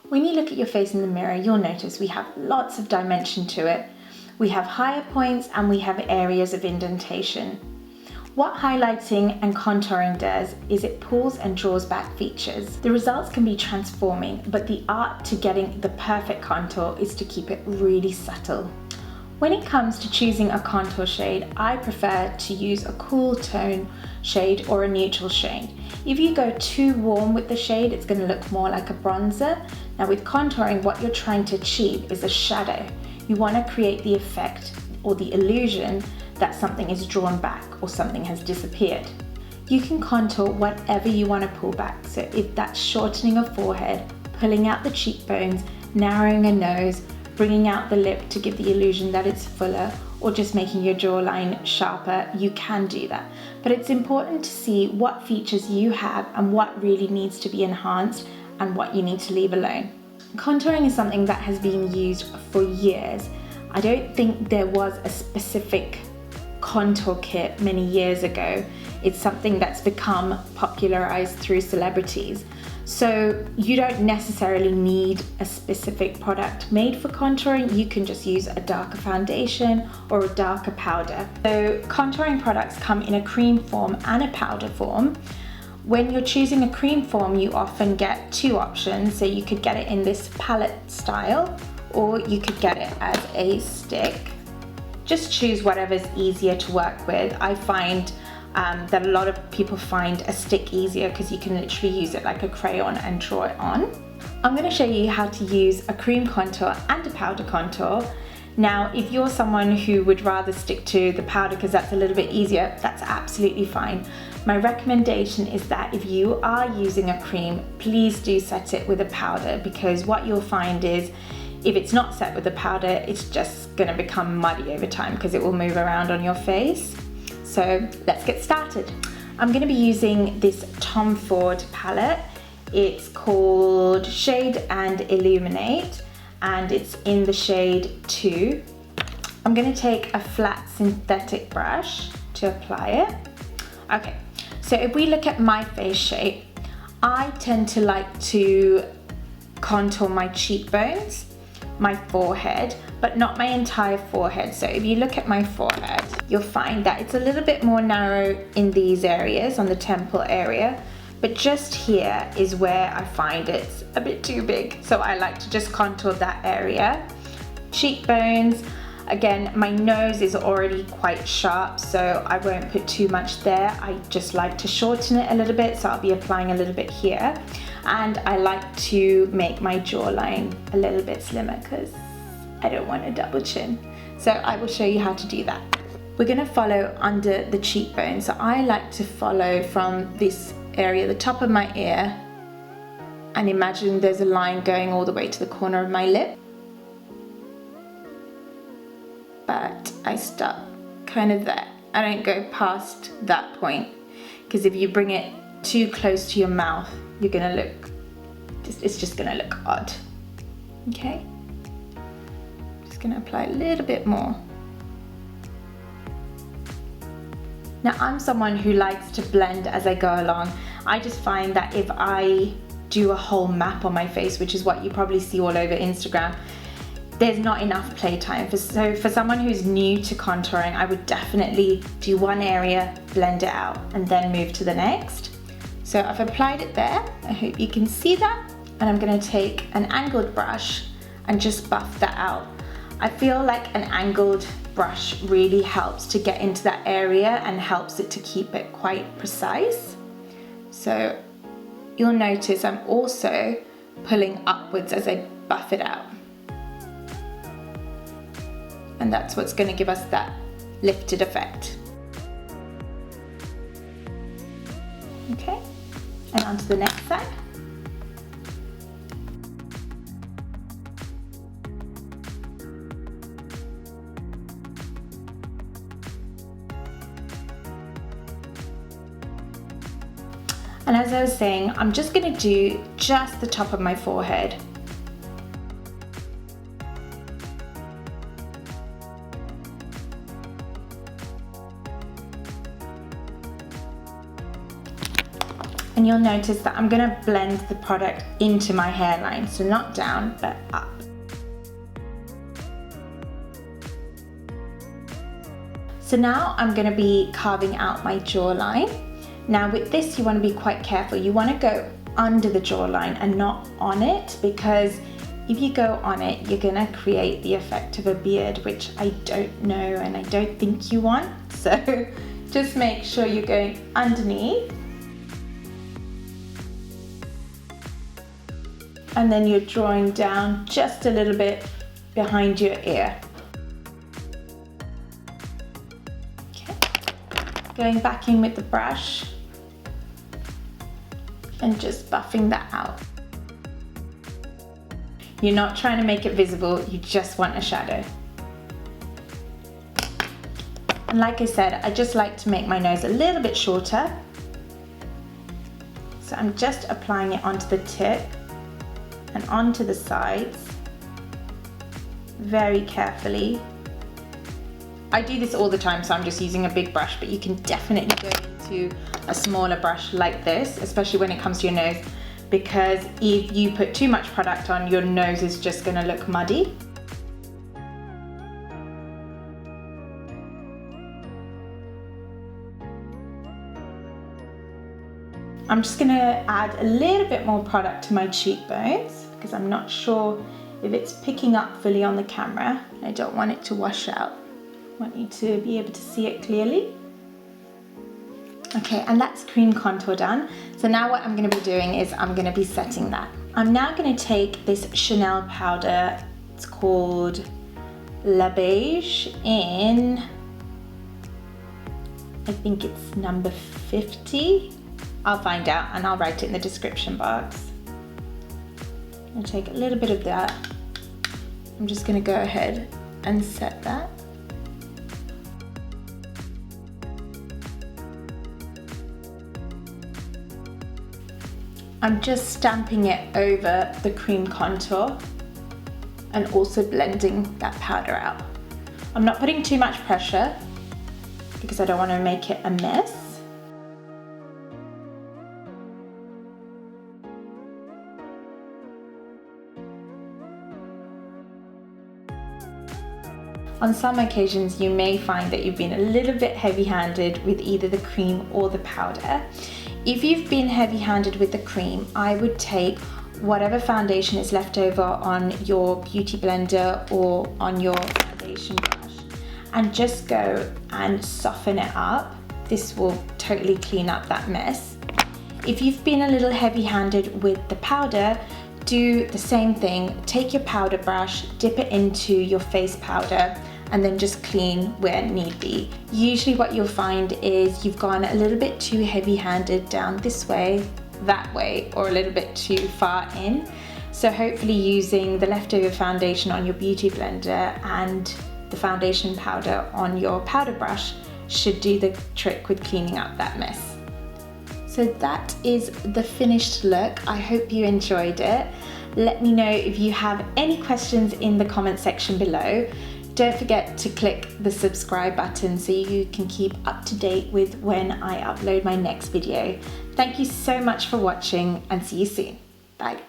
When you look at your face in the mirror, you'll notice we have lots of dimension to it. We have higher points and we have areas of indentation. What highlighting and contouring does is it pulls and draws back features. The results can be transforming, but the art to getting the perfect contour is to keep it really subtle. When it comes to choosing a contour shade, I prefer to use a cool tone shade or a neutral shade. If you go too warm with the shade, it's going to look more like a bronzer. Now with contouring, what you're trying to achieve is a shadow. You want to create the effect or the illusion that something is drawn back or something has disappeared. You can contour whatever you want to pull back. So if that's shortening a forehead, pulling out the cheekbones, narrowing a nose, bringing out the lip to give the illusion that it's fuller, or just making your jawline sharper, you can do that. But it's important to see what features you have and what really needs to be enhanced and what you need to leave alone. Contouring is something that has been used for years. I don't think there was a specific contour kit many years ago. It's something that's become popularized through celebrities. So you don't necessarily need a specific product made for contouring. You can just use a darker foundation or a darker powder. So contouring products come in a cream form and a powder form. When you're choosing a cream form, you often get two options. So you could get it in this palette style, or you could get it as a stick. Just choose whatever's easier to work with. I find that a lot of people find a stick easier because you can literally use it like a crayon and draw it on. I'm going to show you how to use a cream contour and a powder contour. Now, if you're someone who would rather stick to the powder because that's a little bit easier, that's absolutely fine. My recommendation is that if you are using a cream, please do set it with a powder, because what you'll find is if it's not set with the powder, it's just going to become muddy over time because it will move around on your face. So let's get started. I'm going to be using this Tom Ford palette. It's called Shade and Illuminate, and it's in the shade 2. I'm going to take a flat synthetic brush to apply it. Okay, so if we look at my face shape, I tend to like to contour my cheekbones, my forehead, but not my entire forehead. So if you look at my forehead, you'll find that it's a little bit more narrow in these areas, on the temple area, but just here is where I find it's a bit too big. So I like to just contour that area. Cheekbones, again, my nose is already quite sharp, so I won't put too much there. I just like to shorten it a little bit, so I'll be applying a little bit here. And I like to make my jawline a little bit slimmer because I don't want a double chin. So I will show you how to do that. We're going to follow under the cheekbone. So I like to follow from this area, the top of my ear, and imagine there's a line going all the way to the corner of my lip. But I stop kind of there. I don't go past that point, because if you bring it too close to your mouth, you're gonna look, it's just gonna look odd. Okay? Just gonna apply a little bit more. Now, I'm someone who likes to blend as I go along. I just find that if I do a whole map on my face, which is what you probably see all over Instagram, there's not enough playtime. So for someone who's new to contouring, I would definitely do one area, blend it out, and then move to the next. So I've applied it there. I hope you can see that. And I'm gonna take an angled brush and just buff that out. I feel like an angled brush really helps to get into that area and helps it to keep it quite precise. So you'll notice I'm also pulling upwards as I buff it out. And that's what's going to give us that lifted effect. Okay, and on to the next side. And as I was saying, I'm just going to do just the top of my forehead. And And you'll notice that I'm gonna blend the product into my hairline, so not down, but up. So now I'm gonna be carving out my jawline. Now with this, you wanna be quite careful. You wanna go under the jawline and not on it, because if you go on it, you're gonna create the effect of a beard, which I don't know and I don't think you want. So just make sure you're going underneath. And then you're drawing down just a little bit behind your ear. Okay. Going back in with the brush and just buffing that out. You're not trying to make it visible, you just want a shadow. And like I said, I just like to make my nose a little bit shorter. So I'm just applying it onto the tip and onto the sides, very carefully. I do this all the time, so I'm just using a big brush, but you can definitely go into a smaller brush like this, especially when it comes to your nose, because if you put too much product on, your nose is just gonna look muddy. I'm just gonna add a little bit more product to my cheekbones because I'm not sure if it's picking up fully on the camera. I don't want it to wash out. I want you to be able to see it clearly. Okay, and that's cream contour done. So now what I'm gonna be doing is I'm gonna be setting that. I'm now gonna take this Chanel powder. It's called Beiges in, I think it's number 50. I'll find out and I'll write it in the description box. I'll take a little bit of that. I'm just gonna go ahead and set that. I'm just stamping it over the cream contour and also blending that powder out. I'm not putting too much pressure because I don't want to make it a mess. On some occasions, you may find that you've been a little bit heavy-handed with either the cream or the powder. If you've been heavy-handed with the cream, I would take whatever foundation is left over on your beauty blender or on your foundation brush and just go and soften it up. This will totally clean up that mess. If you've been a little heavy-handed with the powder, do the same thing. Take your powder brush, dip it into your face powder, and then just clean where need be. Usually what you'll find is you've gone a little bit too heavy-handed down this way, that way, or a little bit too far in. So hopefully using the leftover foundation on your beauty blender and the foundation powder on your powder brush should do the trick with cleaning up that mess. So that is the finished look. I hope you enjoyed it. Let me know if you have any questions in the comment section below. Don't forget to click the subscribe button so you can keep up to date with when I upload my next video. Thank you so much for watching and see you soon. Bye.